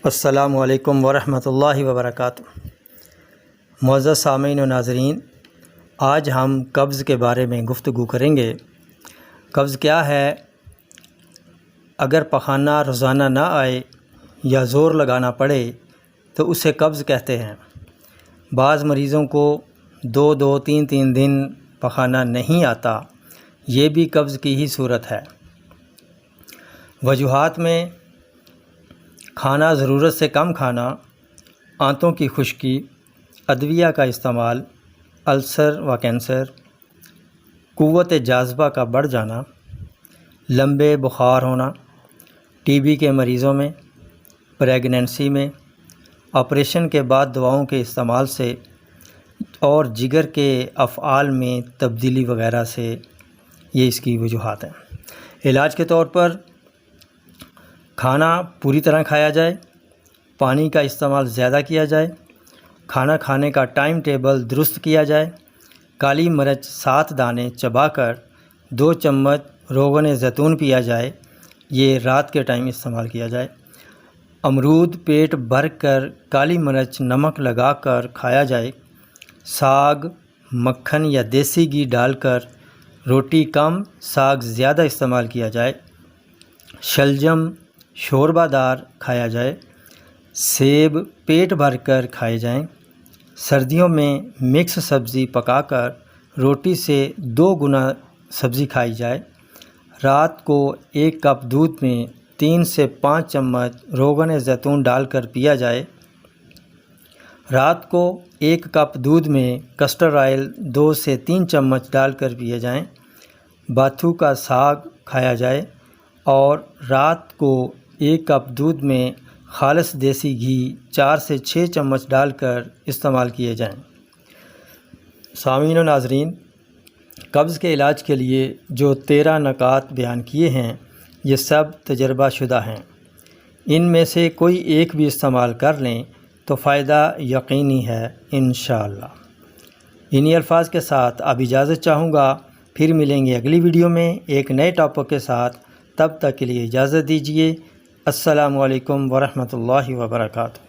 السلام علیکم ورحمۃ اللہ وبرکاتہ۔ معزز سامعین و ناظرین، آج ہم قبض کے بارے میں گفتگو کریں گے۔ قبض کیا ہے؟ اگر پخانہ روزانہ نہ آئے یا زور لگانا پڑے تو اسے قبض کہتے ہیں۔ بعض مریضوں کو 2-3 دن پخانہ نہیں آتا، یہ بھی قبض کی ہی صورت ہے۔ وجوہات میں کھانا ضرورت سے کم کھانا، آنتوں کی خشکی، ادویہ کا استعمال، السر و کینسر، قوت جاذبہ کا بڑھ جانا، لمبے بخار ہونا، ٹی بی کے مریضوں میں، پریگننسی میں، آپریشن کے بعد دواؤں کے استعمال سے اور جگر کے افعال میں تبدیلی وغیرہ سے، یہ اس کی وجوہات ہیں۔ علاج کے طور پر کھانا پوری طرح کھایا جائے، پانی کا استعمال زیادہ کیا جائے، کھانا کھانے کا ٹائم ٹیبل درست کیا جائے، کالی مرچ 7 دانے چبا کر 2 چمچ روغن زیتون پیا جائے، یہ رات کے ٹائم استعمال کیا جائے۔ امرود پیٹ بھر کر کالی مرچ نمک لگا کر کھایا جائے۔ ساگ، مکھن یا دیسی گھی ڈال کر روٹی کم ساگ زیادہ استعمال کیا جائے۔ شلجم شوربہ دار کھایا جائے۔ سیب پیٹ بھر کر کھائے جائیں۔ سردیوں میں مکس سبزی پکا کر روٹی سے 2 گنا سبزی کھائی جائے۔ رات کو 1 کپ دودھ میں 3 سے 5 چمچ روغن زیتون ڈال کر پیا جائے۔ رات کو 1 کپ دودھ میں کسٹر آئل 2 سے 3 چمچ ڈال کر پیے جائیں۔ باتھو کا ساگ کھایا جائے اور رات کو 1 کپ دودھ میں خالص دیسی گھی 4 سے 6 چمچ ڈال کر استعمال کیے جائیں۔ سامعین و ناظرین، قبض کے علاج کے لیے جو 13 نکات بیان کیے ہیں، یہ سب تجربہ شدہ ہیں۔ ان میں سے کوئی ایک بھی استعمال کر لیں تو فائدہ یقینی ہے انشاءاللہ۔ انہی الفاظ کے ساتھ اب اجازت چاہوں گا، پھر ملیں گے اگلی ویڈیو میں ایک نئے ٹاپک کے ساتھ۔ تب تک کے لیے اجازت دیجیے۔ السلام علیکم ورحمۃ اللہ وبرکاتہ۔